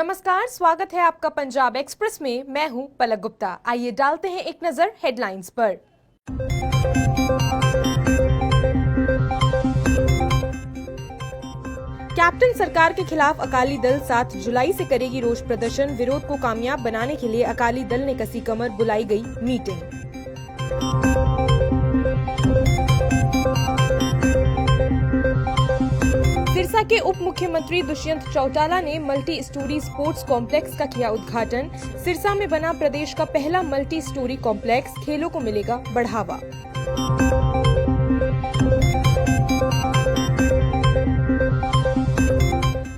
नमस्कार, स्वागत है आपका पंजाब एक्सप्रेस में। मैं हूं पलक गुप्ता। आइए डालते हैं एक नजर हेडलाइंस पर। कैप्टन सरकार के खिलाफ अकाली दल 7 जुलाई से करेगी रोष प्रदर्शन। विरोध को कामयाब बनाने के लिए अकाली दल ने कसी कमर, बुलाई गई मीटिंग। सिरसा के उप मुख्यमंत्री दुष्यंत चौटाला ने मल्टी स्टोरी स्पोर्ट्स कॉम्प्लेक्स का किया उद्घाटन। सिरसा में बना प्रदेश का पहला मल्टी स्टोरी कॉम्प्लेक्स, खेलों को मिलेगा बढ़ावा।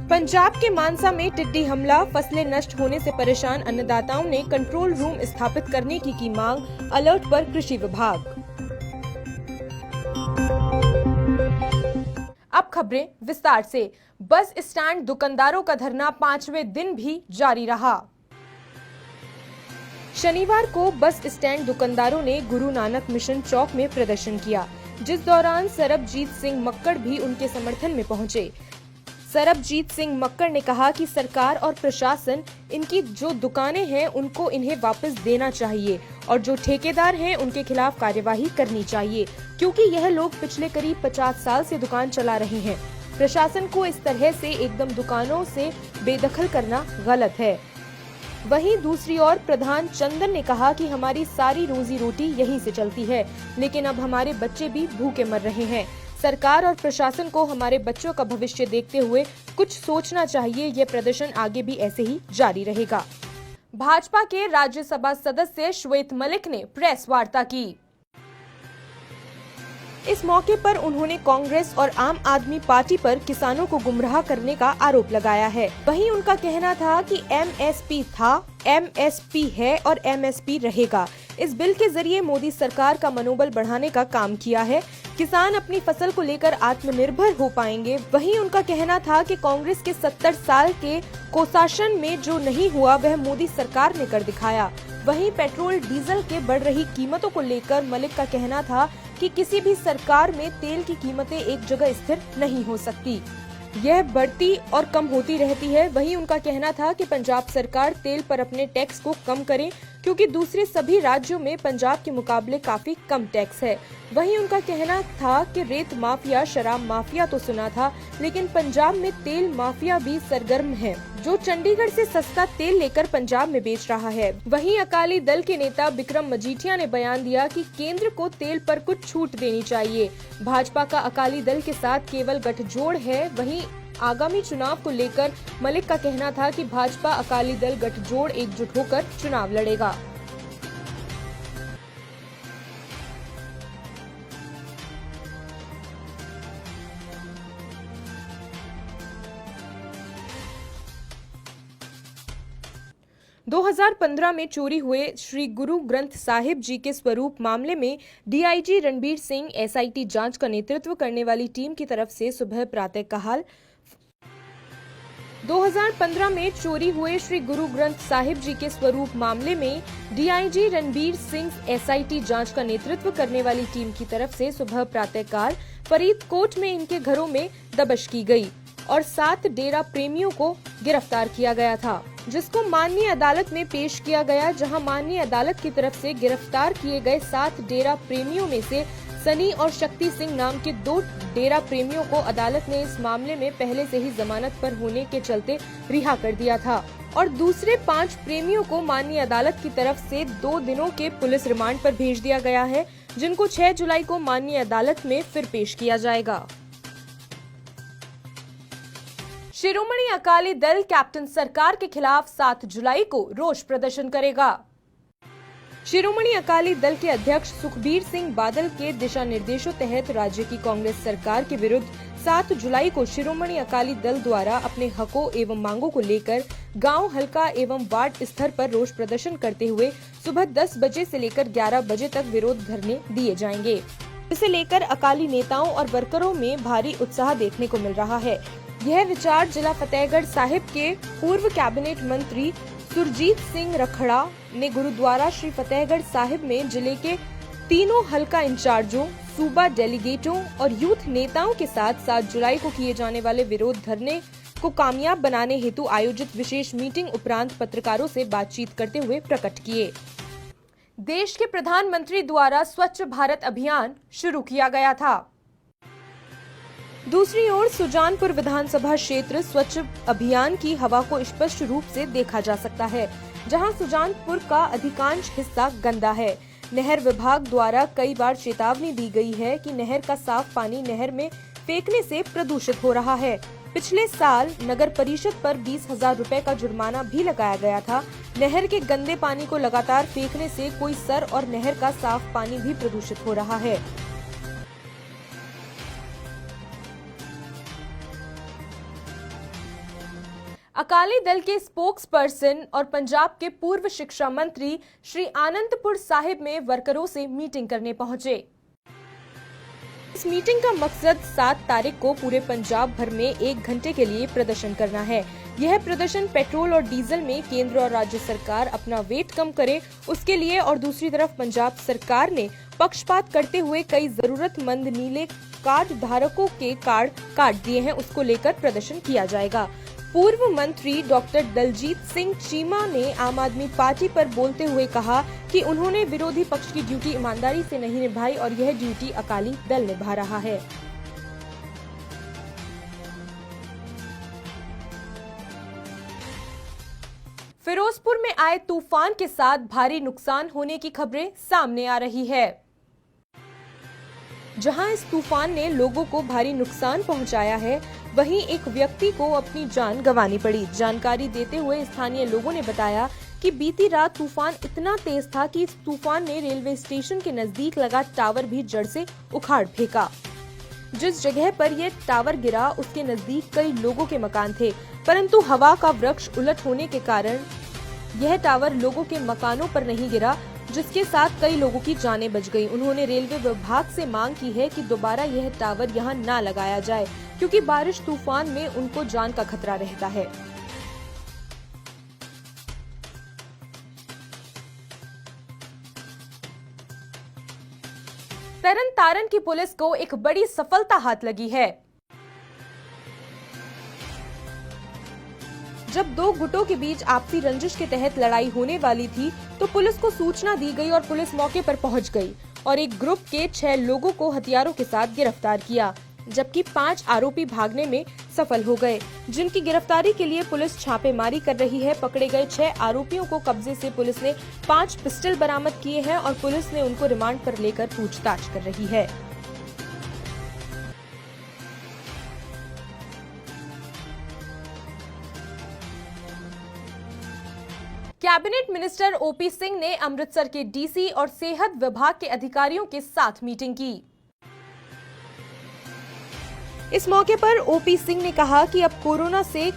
पंजाब के मानसा में टिड्डी हमला, फसलें नष्ट होने से परेशान अन्नदाताओं ने कंट्रोल रूम स्थापित करने की मांग। अलर्ट पर कृषि विभाग। अब खबरें विस्तार से। बस स्टैंड दुकानदारों का धरना 5वें दिन भी जारी रहा। शनिवार को बस स्टैंड दुकानदारों ने गुरु नानक मिशन चौक में प्रदर्शन किया, जिस दौरान सरबजीत सिंह मक्कड़ भी उनके समर्थन में पहुंचे। सरबजीत सिंह मक्कड़ ने कहा कि सरकार और प्रशासन इनकी जो दुकानें हैं उनको इन्हें वापस देना चाहिए और जो ठेकेदार हैं उनके खिलाफ कार्यवाही करनी चाहिए, क्योंकि यह लोग पिछले करीब 50 साल से दुकान चला रहे हैं। प्रशासन को इस तरह से एकदम दुकानों से बेदखल करना गलत है। वहीं दूसरी ओर प्रधान चंदन ने कहा कि हमारी सारी रोजी रोटी यहीं से चलती है, लेकिन अब हमारे बच्चे भी भूखे मर रहे हैं। सरकार और प्रशासन को हमारे बच्चों का भविष्य देखते हुए कुछ सोचना चाहिए। ये प्रदर्शन आगे भी ऐसे ही जारी रहेगा। भाजपा के राज्यसभा सदस्य श्वेत मलिक ने प्रेस वार्ता की। इस मौके पर उन्होंने कांग्रेस और आम आदमी पार्टी पर किसानों को गुमराह करने का आरोप लगाया है। वहीं उनका कहना था कि एमएसपी था, एमएसपी है और एमएसपी रहेगा। इस बिल के जरिए मोदी सरकार का मनोबल बढ़ाने का काम किया है। किसान अपनी फसल को लेकर आत्मनिर्भर हो पाएंगे। वहीं उनका कहना था कि कांग्रेस के 70 साल के कुशासन में जो नहीं हुआ वह मोदी सरकार ने कर दिखाया। वहीं पेट्रोल डीजल के बढ़ रही कीमतों को लेकर मलिक का कहना था कि किसी भी सरकार में तेल की कीमतें एक जगह स्थिर नहीं हो सकती, यह बढ़ती और कम होती रहती है। वहीं उनका कहना था कि पंजाब सरकार तेल पर अपने टैक्स को कम करे, क्योंकि दूसरे सभी राज्यों में पंजाब के मुकाबले काफी कम टैक्स है। वहीं उनका कहना था कि रेत माफिया, शराब माफिया तो सुना था, लेकिन पंजाब में तेल माफिया भी सरगर्म है, जो चंडीगढ़ से सस्ता तेल लेकर पंजाब में बेच रहा है। वहीं अकाली दल के नेता बिक्रम मजीठिया ने बयान दिया कि केंद्र को तेल पर कुछ छूट देनी चाहिए। भाजपा का अकाली दल के साथ केवल गठजोड़ है। वहीं आगामी चुनाव को लेकर मलिक का कहना था कि भाजपा अकाली दल गठजोड़ एकजुट होकर चुनाव लड़ेगा। दो 2015 में चोरी हुए श्री गुरु ग्रंथ साहिब जी के स्वरूप मामले में डीआईजी रणबीर सिंह एसआईटी जांच का नेतृत्व करने वाली टीम की तरफ से सुबह प्रातःकाल 2015 में चोरी हुए श्री गुरु ग्रंथ साहिब जी के स्वरूप मामले में डीआईजी रणबीर सिंह एसआईटी जांच का नेतृत्व करने वाली टीम की तरफ से सुबह प्रातःकाल फरीदकोट में इनके घरों में दबिश की गई और 7 डेरा प्रेमियों को गिरफ्तार किया गया था, जिसको माननीय अदालत में पेश किया गया, जहां माननीय अदालत की तरफ से गिरफ्तार किए गए 7 डेरा प्रेमियों में से सनी और शक्ति सिंह नाम के 2 डेरा प्रेमियों को अदालत ने इस मामले में पहले से ही जमानत पर होने के चलते रिहा कर दिया था और दूसरे 5 प्रेमियों को माननीय अदालत की तरफ से 2 दिनों के पुलिस रिमांड पर भेज दिया गया है, जिनको 6 जुलाई को माननीय अदालत में फिर पेश किया जाएगा। शिरोमणि अकाली दल कैप्टन सरकार के खिलाफ 7 जुलाई को रोष प्रदर्शन करेगा। शिरोमणि अकाली दल के अध्यक्ष सुखबीर सिंह बादल के दिशा निर्देशों तहत राज्य की कांग्रेस सरकार के विरुद्ध 7 जुलाई को शिरोमणि अकाली दल द्वारा अपने हकों एवं मांगों को लेकर गांव, हलका एवं वार्ड स्तर पर रोष प्रदर्शन करते हुए सुबह 10 बजे से लेकर 11 बजे तक विरोध धरने दिए जाएंगे। इसे लेकर अकाली नेताओं और वर्करों में भारी उत्साह देखने को मिल रहा है। यह विचार जिला फतेहगढ़ साहिब के पूर्व कैबिनेट मंत्री सुरजीत सिंह रखड़ा ने गुरुद्वारा श्री फतेहगढ़ साहिब में जिले के तीनों हलका इंचार्जों, सूबा डेलीगेटों और यूथ नेताओं के साथ 7 जुलाई को किए जाने वाले विरोध धरने इसको कामयाब बनाने हेतु आयोजित विशेष मीटिंग उपरांत पत्रकारों से बातचीत करते हुए प्रकट किए। देश के प्रधानमंत्री द्वारा स्वच्छ भारत अभियान शुरू किया गया था। दूसरी ओर सुजानपुर विधानसभा क्षेत्र स्वच्छ अभियान की हवा को स्पष्ट रूप से देखा जा सकता है, जहां सुजानपुर का अधिकांश हिस्सा गंदा है। नहर विभाग द्वारा कई बार चेतावनी दी गई है कि नहर का साफ पानी नहर में फेंकने से प्रदूषित हो रहा है। पिछले साल नगर परिषद पर 20,000 रुपए का जुर्माना भी लगाया गया था। नहर के गंदे पानी को लगातार फेंकने से कोई सर और नहर का साफ पानी भी प्रदूषित हो रहा है। अकाली दल के स्पोक्स पर्सन और पंजाब के पूर्व शिक्षा मंत्री श्री आनंदपुर साहिब में वर्करों से मीटिंग करने पहुंचे। इस मीटिंग का मकसद 7 तारीख को पूरे पंजाब भर में 1 घंटे के लिए प्रदर्शन करना है। यह प्रदर्शन पेट्रोल और डीजल में केंद्र और राज्य सरकार अपना वेट कम करे उसके लिए, और दूसरी तरफ पंजाब सरकार ने पक्षपात करते हुए कई जरूरतमंद नीले कार्ड धारकों के कार्ड काट दिए हैं, उसको लेकर प्रदर्शन किया जाएगा। पूर्व मंत्री डॉक्टर दलजीत सिंह चीमा ने आम आदमी पार्टी पर बोलते हुए कहा कि उन्होंने विरोधी पक्ष की ड्यूटी ईमानदारी से नहीं निभाई और यह ड्यूटी अकाली दल निभा रहा है। फिरोजपुर में आए तूफान के साथ भारी नुकसान होने की खबरें सामने आ रही है। जहां इस तूफान ने लोगों को भारी नुकसान पहुंचाया है, वहीं एक व्यक्ति को अपनी जान गंवानी पड़ी। जानकारी देते हुए स्थानीय लोगों ने बताया कि बीती रात तूफान इतना तेज था कि इस तूफान ने रेलवे स्टेशन के नजदीक लगा टावर भी जड़ से उखाड़ फेंका। जिस जगह पर यह टावर गिरा उसके नजदीक कई लोगों के मकान थे, परंतु हवा का वृक्ष उलट होने के कारण यह टावर लोगों के मकानों पर नहीं गिरा, जिसके साथ कई लोगों की जानें बच गई। उन्होंने रेलवे विभाग से मांग की है कि दोबारा यह टावर यहां न लगाया जाए, क्योंकि बारिश तूफान में उनको जान का खतरा रहता है। तरन तारण की पुलिस को एक बड़ी सफलता हाथ लगी है। जब 2 गुटों के बीच आपसी रंजिश के तहत लड़ाई होने वाली थी, तो पुलिस को सूचना दी गई और पुलिस मौके पर पहुंच गई और एक ग्रुप के 6 लोगों को हथियारों के साथ गिरफ्तार किया, जबकि 5 आरोपी भागने में सफल हो गए, जिनकी गिरफ्तारी के लिए पुलिस छापेमारी कर रही है। पकड़े गए 6 आरोपियों को कब्जे से पुलिस ने 5 पिस्टल बरामद किए हैं और पुलिस ने उनको रिमांड पर लेकर पूछताछ कर रही है। कैबिनेट मिनिस्टर ओपी सिंह ने अमृतसर के डीसी और सेहत विभाग के अधिकारियों के साथ मीटिंग की। इस मौके पर ओपी सिंह ने कहा कि अब कोरोना से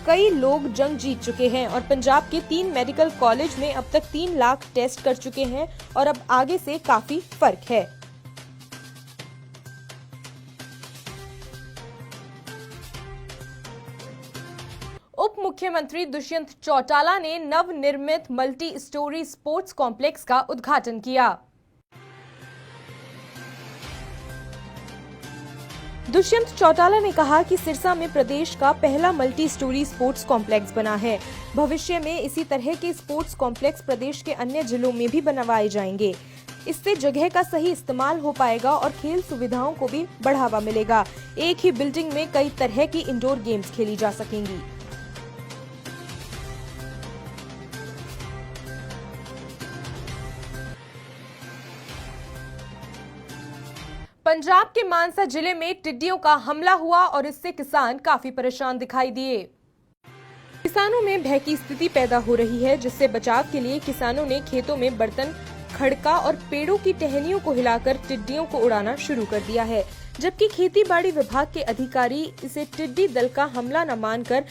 कई लोग जंग जीत चुके हैं और पंजाब के 3 मेडिकल कॉलेज में अब तक 3 लाख टेस्ट कर चुके हैं और अब आगे से काफी फर्क है। उप मुख्यमंत्री दुष्यंत चौटाला ने नवनिर्मित मल्टी स्टोरी स्पोर्ट्स कॉम्प्लेक्स का उद्घाटन किया। दुष्यंत चौटाला ने कहा कि सिरसा में प्रदेश का पहला मल्टी स्टोरी स्पोर्ट्स कॉम्प्लेक्स बना है। भविष्य में इसी तरह के स्पोर्ट्स कॉम्प्लेक्स प्रदेश के अन्य जिलों में भी बनवाए जाएंगे। इससे जगह का सही इस्तेमाल हो पाएगा और खेल सुविधाओं को भी बढ़ावा मिलेगा। एक ही बिल्डिंग में कई तरह की इंडोर गेम्स खेली जा सकेंगी। पंजाब के मानसा जिले में टिड्डियों का हमला हुआ और इससे किसान काफी परेशान दिखाई दिए। किसानों में भय की स्थिति पैदा हो रही है, जिससे बचाव के लिए किसानों ने खेतों में बर्तन, खड़का और पेड़ों की टहनियों को हिलाकर टिड्डियों को उड़ाना शुरू कर दिया है, जबकि खेती बाड़ी विभाग के अधिकारी इसे टिड्डी दल का हमला न मानकर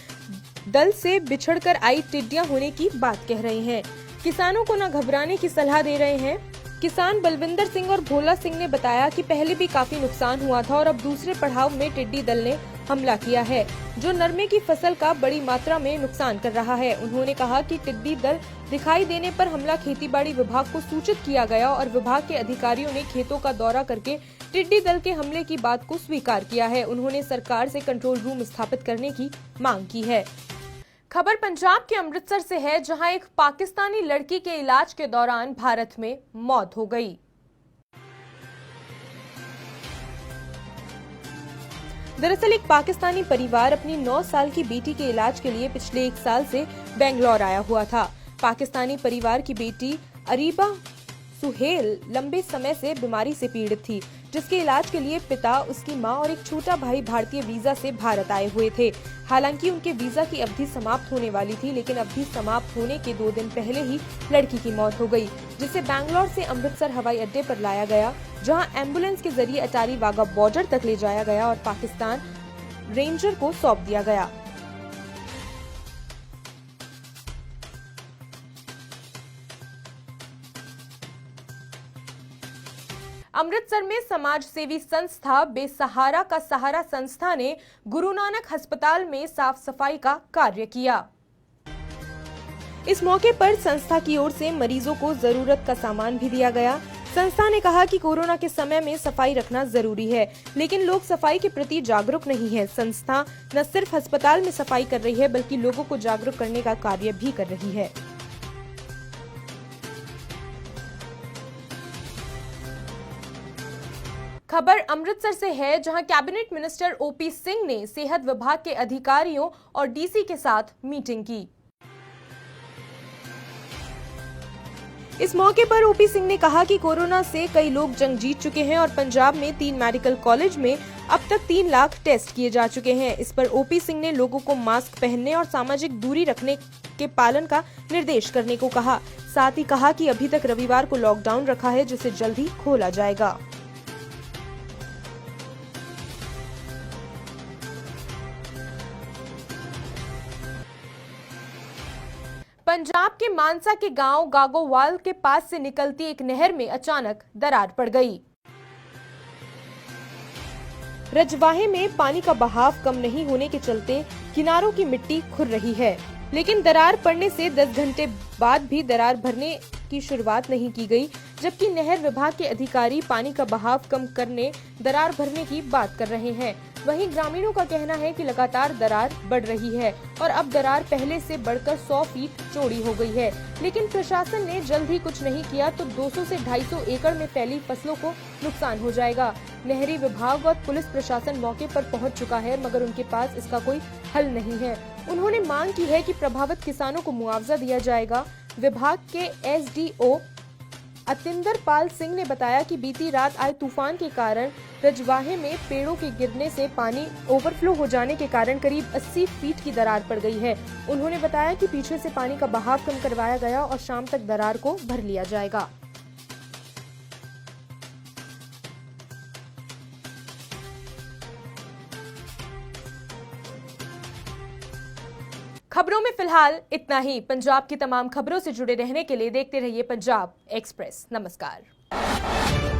दल से बिछड़कर आई टिड्डियां होने की बात कह रहे हैं। किसानों को न घबराने की सलाह दे रहे हैं। किसान बलविंदर सिंह और भोला सिंह ने बताया कि पहले भी काफी नुकसान हुआ था और अब दूसरे पड़ाव में टिड्डी दल ने हमला किया है, जो नरमे की फसल का बड़ी मात्रा में नुकसान कर रहा है। उन्होंने कहा कि टिड्डी दल दिखाई देने पर हमला खेतीबाड़ी विभाग को सूचित किया गया और विभाग के अधिकारियों ने खेतों का दौरा करके टिड्डी दल के हमले की बात को स्वीकार किया है। उन्होंने सरकार से कंट्रोल रूम स्थापित करने की मांग की है। खबर पंजाब के अमृतसर से है, जहां एक पाकिस्तानी लड़की के इलाज के दौरान भारत में मौत हो गई। दरअसल एक पाकिस्तानी परिवार अपनी 9 साल की बेटी के इलाज के लिए पिछले 1 साल से बेंगलोर आया हुआ था। पाकिस्तानी परिवार की बेटी अरीबा सुहेल लंबे समय से बीमारी से पीड़ित थी, जिसके इलाज के लिए पिता, उसकी मां और एक छोटा भाई भारतीय वीजा से भारत आए हुए थे। हालांकि उनके वीजा की अवधि समाप्त होने वाली थी, लेकिन अवधि समाप्त होने के 2 दिन पहले ही लड़की की मौत हो गई, जिसे बेंगलोर से अमृतसर हवाई अड्डे पर लाया गया, जहां एम्बुलेंस के जरिए अटारी वाघा बॉर्डर तक ले जाया गया और पाकिस्तान रेंजर को सौंप दिया गया। अमृतसर में समाज सेवी संस्था बेसहारा का सहारा संस्था ने गुरु नानक अस्पताल में साफ सफाई का कार्य किया। इस मौके पर संस्था की ओर से मरीजों को जरूरत का सामान भी दिया गया। संस्था ने कहा कि कोरोना के समय में सफाई रखना जरूरी है, लेकिन लोग सफाई के प्रति जागरूक नहीं है। संस्था न सिर्फ अस्पताल में सफाई कर रही है, बल्कि लोगों को जागरूक करने का कार्य भी कर रही है। खबर अमृतसर से है, जहां कैबिनेट मिनिस्टर ओपी सिंह ने सेहत विभाग के अधिकारियों और डीसी के साथ मीटिंग की। इस मौके पर ओपी सिंह ने कहा कि कोरोना से कई लोग जंग जीत चुके हैं और पंजाब में 3 मेडिकल कॉलेज में अब तक 3 लाख टेस्ट किए जा चुके हैं। इस पर ओपी सिंह ने लोगों को मास्क पहनने और सामाजिक दूरी रखने के पालन का निर्देश करने को कहा। साथ ही कहा कि अभी तक रविवार को लॉकडाउन रखा है, जिसे जल्द ही खोला जाएगा। पंजाब के मानसा के गांव गागोवाल के पास से निकलती एक नहर में अचानक दरार पड़ गई। रजवाहे में पानी का बहाव कम नहीं होने के चलते किनारों की मिट्टी खुर रही है, लेकिन दरार पड़ने से 10 घंटे बाद भी दरार भरने की शुरुआत नहीं की गई, जबकि नहर विभाग के अधिकारी पानी का बहाव कम करने दरार भरने की बात कर रहे हैं। वहीं ग्रामीणों का कहना है कि लगातार दरार बढ़ रही है और अब दरार पहले से बढ़कर 100 फीट चौड़ी हो गई है, लेकिन प्रशासन ने जल्द ही कुछ नहीं किया तो 200 से 250 एकड़ में फैली फसलों को नुकसान हो जाएगा। नहरी विभाग और पुलिस प्रशासन मौके पर पहुंच चुका है, मगर उनके पास इसका कोई हल नहीं है। उन्होंने मांग की है कि प्रभावित किसानों को मुआवजा दिया जाएगा। विभाग के एसडीओ अतिंदर पाल सिंह ने बताया कि बीती रात आए तूफान के कारण रजवाहे में पेड़ों के गिरने से पानी ओवरफ्लो हो जाने के कारण करीब 80 फीट की दरार पड़ गई है। उन्होंने बताया कि पीछे से पानी का बहाव कम करवाया गया और शाम तक दरार को भर लिया जाएगा। खबरों में फिलहाल इतना ही। पंजाब की तमाम खबरों से जुड़े रहने के लिए देखते रहिए पंजाब एक्सप्रेस। नमस्कार।